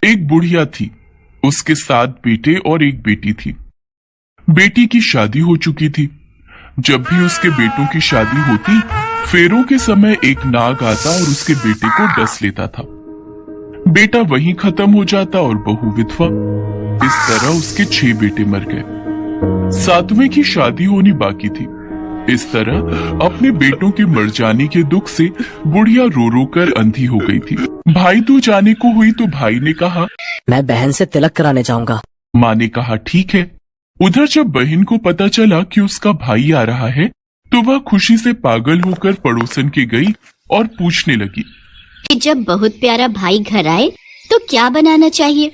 एक बुढ़िया थी, उसके 7 बेटे और एक बेटी थी। बेटी की शादी हो चुकी थी। जब भी उसके बेटों की शादी होती, फेरों के समय एक नाग आता और उसके बेटे को डस लेता था। बेटा वहीं खत्म हो जाता और बहू विधवा। इस तरह उसके 6 बेटे मर गए। 7वें की शादी होनी बाकी थी। इस तरह अपने बेटों के मर जाने के दुख से बुढ़िया रो रो कर अंधी हो गई थी। भाई तू जाने को हुई तो भाई ने कहा, मैं बहन से तिलक कराने जाऊंगा। माँ ने कहा ठीक है। उधर जब बहन को पता चला कि उसका भाई आ रहा है तो वह खुशी से पागल होकर पड़ोसन के गई और पूछने लगी कि जब बहुत प्यारा भाई घर आए तो क्या बनाना चाहिए।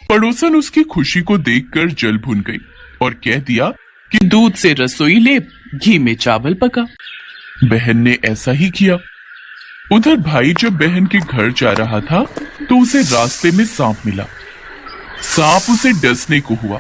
पड़ोसन उसकी खुशी को देखकर जल भुन गई और कह दिया कि दूध से रसोई ले, घी में चावल पका। बहन ने ऐसा ही किया। उधर भाई जब बहन के घर जा रहा था तो उसे रास्ते में सांप मिला। सांप उसे डसने को हुआ।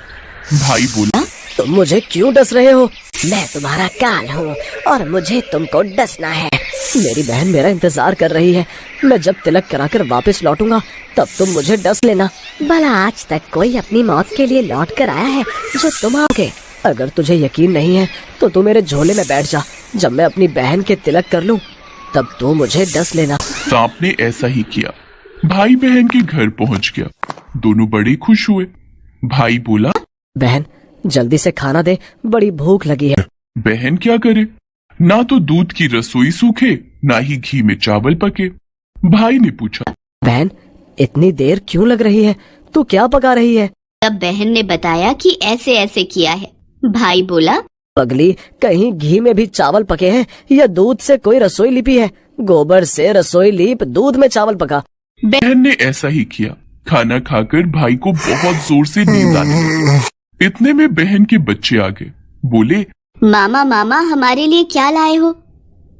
भाई बोला, तुम मुझे क्यों डस रहे हो? मैं तुम्हारा काल हूँ और मुझे तुमको डसना है। मेरी बहन मेरा इंतजार कर रही है। मैं जब तिलक कराकर वापस लौटूंगा तब तुम मुझे डस लेना। भला आज तक कोई अपनी मौत के लिए लौट कर आया है जो तुम आओगे? अगर तुझे यकीन नहीं है तो तू मेरे झोले में बैठ जा। जब मैं अपनी बहन के तिलक कर लूं तब तू मुझे डस लेना। सांप ने ऐसा ही किया। भाई बहन के घर पहुंच गया। दोनों बड़े खुश हुए। भाई बोला, बहन जल्दी से खाना दे, बड़ी भूख लगी है। बहन क्या करे, ना तो दूध की रसोई सूखे ना ही घी में चावल पके। भाई ने पूछा, बहन इतनी देर क्यों लग रही है? तू क्या पका रही है? तब बहन ने बताया कि ऐसे ऐसे किया है। भाई बोला, पगली, कहीं घी में भी चावल पके हैं या दूध से कोई रसोई लिपी है? गोबर से रसोई लीप, दूध में चावल पका। बहन ने ऐसा ही किया। खाना खाकर भाई को बहुत जोर से नींद आने लगी। इतने में बहन के बच्चे आ गए। बोले, मामा मामा हमारे लिए क्या लाए हो?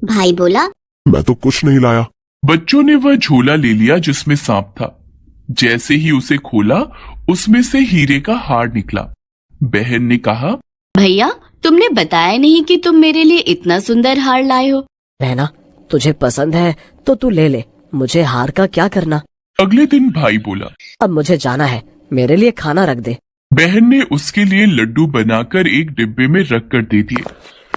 भाई बोला, मैं तो कुछ नहीं लाया। बच्चों ने वह झोला ले लिया जिसमें सांप था। जैसे ही उसे खोला उसमें से हीरे का हार निकला। बहन ने कहा, भैया तुमने बताया नहीं कि तुम मेरे लिए इतना सुंदर हार लाए हो। बहना तुझे पसंद है तो तू ले ले, मुझे हार का क्या करना। अगले दिन भाई बोला, अब मुझे जाना है, मेरे लिए खाना रख दे। बहन ने उसके लिए लड्डू बनाकर एक डिब्बे में रख कर दे दिए।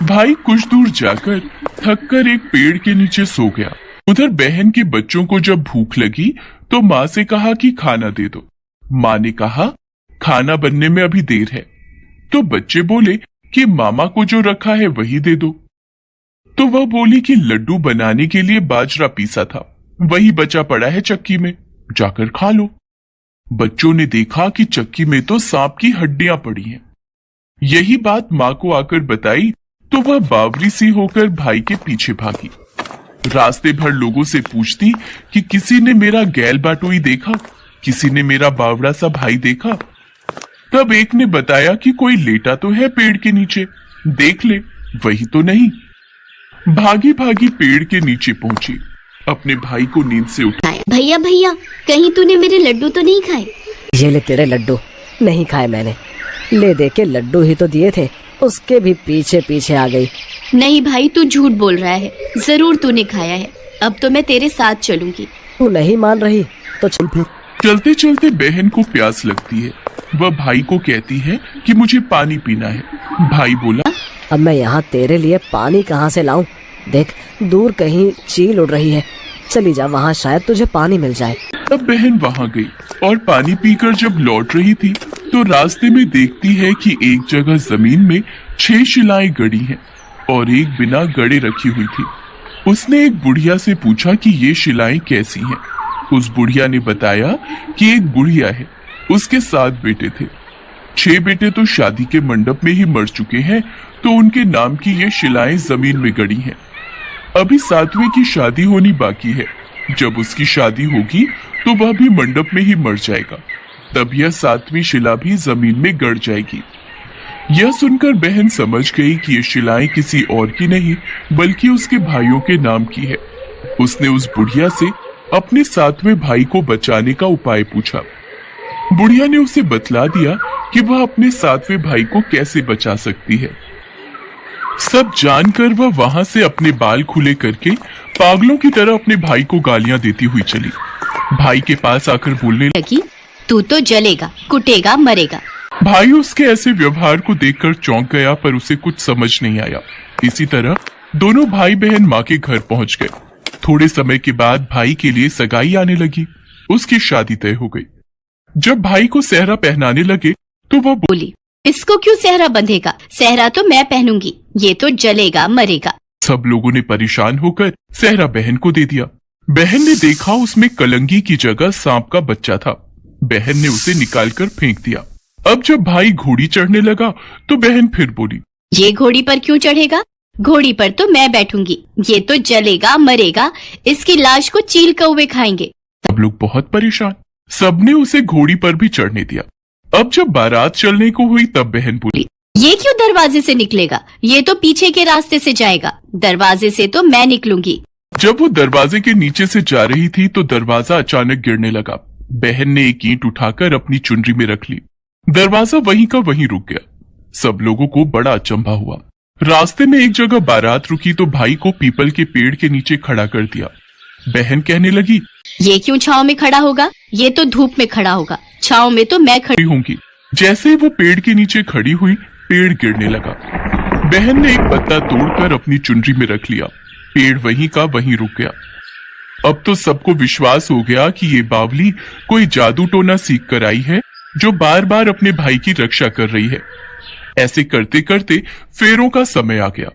भाई कुछ दूर जाकर थक कर एक पेड़ के नीचे सो गया। उधर बहन के बच्चों को जब भूख लगी तो माँ से कहा कि खाना दे दो। माँ ने कहा, खाना बनने में अभी देर है। तो बच्चे बोले कि मामा को जो रखा है वही दे दो। तो वह बोली कि लड्डू बनाने के लिए बाजरा पीसा था, वही बचा पड़ा है चक्की में, जाकर खा लो। बच्चों ने देखा कि चक्की में तो सांप की हड्डियां पड़ी हैं। यही बात माँ को आकर बताई तो वह बावरी सी होकर भाई के पीछे भागी। रास्ते भर लोगों से पूछती कि किसी ने मेरा गैल बाटोई देखा, किसी ने मेरा बावड़ा सा भाई देखा। तब एक ने बताया कि कोई लेटा तो है पेड़ के नीचे, देख ले, वही तो नहीं। भागी भागी पेड़ के नीचे पहुंची, अपने भाई को नींद से उठाया। भैया भैया कहीं तूने मेरे लड्डू तो नहीं खाए? ये ले तेरे लड्डू। नहीं खाए मैंने, ले दे के लड्डू ही तो दिए थे, उसके भी पीछे पीछे आ गई। नहीं भाई तू झूठ बोल रहा है, जरूर तूने खाया है। अब तो मैं तेरे साथ चलूंगी। तू नहीं मान रही तो चल फिर। चलते चलते बहन को प्यास लगती है। वह भाई को कहती है कि मुझे पानी पीना है। भाई बोला, अब मैं यहाँ तेरे लिए पानी कहाँ से लाऊं? देख दूर कहीं चील उड़ रही है, चली जा, वहाँ शायद तुझे पानी मिल जाए। तब बहन वहाँ गई और पानी पीकर जब लौट रही थी तो रास्ते में देखती है कि एक जगह जमीन में 6 शिलाएं गड़ी हैं और एक बिना गड़े रखी हुई थी। उसने एक बुढ़िया से पूछा कि ये शिलाएं कैसी हैं। उस बुढ़िया ने बताया कि एक बुढ़िया है, उसके 7 बेटे थे। 6 बेटे तो शादी के मंडप में ही मर चुके हैं, तो उनके नाम की ये शिलाएं जमीन में गड़ी हैं। अभी 7वें की शादी होनी बाकी है। जब उसकी शादी होगी तो वह भी मंडप में ही मर जाएगा, तब यह 7वीं शिला भी जमीन में गड़ जाएगी। यह सुनकर बहन समझ गई कि ये शिलाएं किसी और की नहीं बल्कि उसके भाइयों के नाम की है। उसने उस बुढ़िया से अपने 7वें भाई को बचाने का उपाय पूछा। बुढ़िया ने उसे बतला दिया कि वह अपने 7वें भाई को कैसे बचा सकती है। सब जानकर वह वहां से अपने बाल खुले करके पागलों की तरह अपने भाई को गालियां देती हुई चली। भाई के पास आकर बोलने लगी, तू तो जलेगा, कुटेगा, मरेगा। भाई उसके ऐसे व्यवहार को देखकर चौंक गया, पर उसे कुछ समझ नहीं आया। इसी तरह दोनों भाई बहन माँ के घर पहुंच गए। थोड़े समय के बाद भाई के लिए सगाई आने लगी। उसकी शादी तय हो गई। जब भाई को सेहरा पहनाने लगे तो वह बोली, इसको क्यों सेहरा बंधेगा? सेहरा तो मैं पहनूंगी, ये तो जलेगा, मरेगा। सब लोगों ने परेशान होकर सेहरा बहन को दे दिया। बहन ने देखा उसमें कलंगी की जगह सांप का बच्चा था। बहन ने उसे निकालकर फेंक दिया। अब जब भाई घोड़ी चढ़ने लगा तो बहन फिर बोली, ये घोड़ी पर क्यों चढ़ेगा? घोड़ी पर तो मैं बैठूंगी, ये तो जलेगा, मरेगा, इसकी लाश को चील कौवे खाएंगे। सब लोग बहुत परेशान। सबने उसे घोड़ी पर भी चढ़ने दिया। अब जब बारात चलने को हुई तब बहन बोली, ये क्यों दरवाजे से निकलेगा? ये तो पीछे के रास्ते से जाएगा, दरवाजे से तो मैं निकलूंगी। जब वो दरवाजे के नीचे से जा रही थी तो दरवाजा अचानक गिरने लगा। बहन ने एक ईंट उठाकर अपनी चुनरी में रख ली। दरवाजा वहीं का वहीं रुक गया। सब लोगों को बड़ा अचंभा हुआ। रास्ते में एक जगह बारात रुकी तो भाई को पीपल के पेड़ के नीचे खड़ा कर दिया। बहन कहने लगी, ये क्यों छाव में खड़ा होगा? ये तो धूप में खड़ा होगा, छाव में तो मैं खड़ी होंगी। जैसे ही वो पेड़ के नीचे खड़ी हुई, पेड़ गिरने लगा। बहन ने एक पत्ता तोड़कर अपनी चुनरी में रख लिया। पेड़ वहीं का वहीं रुक गया। अब तो सबको विश्वास हो गया कि ये बावली कोई जादू टोना सीख कर आई है, जो बार बार अपने भाई की रक्षा कर रही है। ऐसे करते करते फेरों का समय आ गया।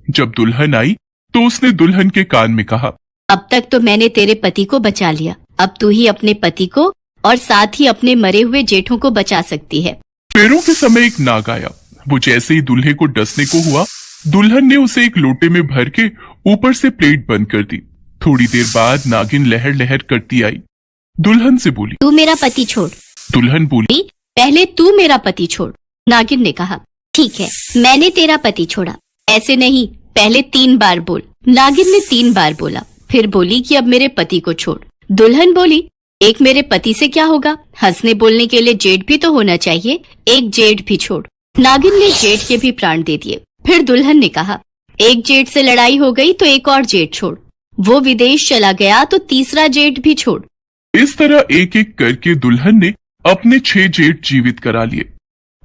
जब दुल्हन आई तो उसने दुल्हन के कान में कहा, अब तक तो मैंने तेरे पति को बचा लिया, अब तू ही अपने पति को और साथ ही अपने मरे हुए जेठों को बचा सकती है। फेरों के समय एक नाग आया। वो जैसे ही दूल्हे को डसने को हुआ, दुल्हन ने उसे एक लोटे में भर के ऊपर से प्लेट बंद कर दी। थोड़ी देर बाद नागिन लहर लहर करती आई। दुल्हन से बोली, तू मेरा पति छोड़। दुल्हन बोली, पहले तू मेरा पति छोड़। नागिन ने कहा, ठीक है, मैंने तेरा पति छोड़ा। ऐसे नहीं, पहले 3 बार बोल। नागिन ने 3 बार बोला, फिर बोली कि अब मेरे पति को छोड़। दुल्हन बोली, एक मेरे पति से क्या होगा? हंसने बोलने के लिए जेठ भी तो होना चाहिए, एक जेठ भी छोड़। नागिन ने जेठ के भी प्राण दे दिए। फिर दुल्हन ने कहा, एक जेठ से लड़ाई हो गई तो एक और जेठ छोड़। वो विदेश चला गया तो तीसरा जेठ भी छोड़। इस तरह एक एक करके दुल्हन ने अपने 6 जेठ जीवित करा लिए।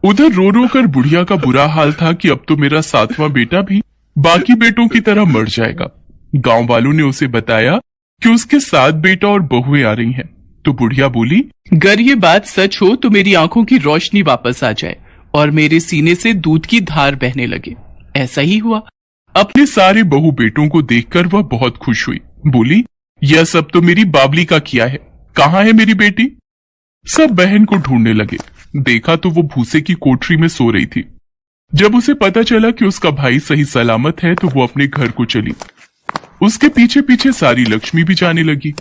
उधर रो रो कर बुढ़िया का बुरा हाल था कि अब तो मेरा 7वां बेटा भी बाकी बेटों की तरह मर जाएगा। गांव वालों ने उसे बताया कि उसके 7 बेटा और बहुएं आ रही हैं। तो बुढ़िया बोली, अगर ये बात सच हो तो मेरी आंखों की रोशनी वापस आ जाए और मेरे सीने से दूध की धार बहने लगे। ऐसा ही हुआ। अपने सारे बहू बेटों को देखकर वह बहुत खुश हुई। बोली, यह सब तो मेरी बाबली का किया है, कहाँ है मेरी बेटी? सब बहन को ढूंढने लगे। देखा तो वो भूसे की कोठरी में सो रही थी। जब उसे पता चला कि उसका भाई सही सलामत है तो वो अपने घर को चली। उसके पीछे पीछे सारी लक्ष्मी भी जाने लगी।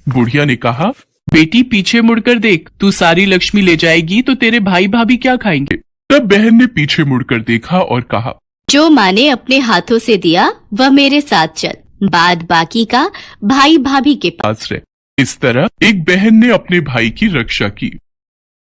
बुढ़िया ने कहा, बेटी पीछे मुड़कर देख, तू सारी लक्ष्मी ले जाएगी तो तेरे भाई भाभी क्या खाएंगे? तब बहन ने पीछे मुड़कर देखा और कहा, जो माँ ने अपने हाथों से दिया वह मेरे साथ चल, बाद बाकी का भाई भाभी के पास रहे। इस तरह एक बहन ने अपने भाई की रक्षा की।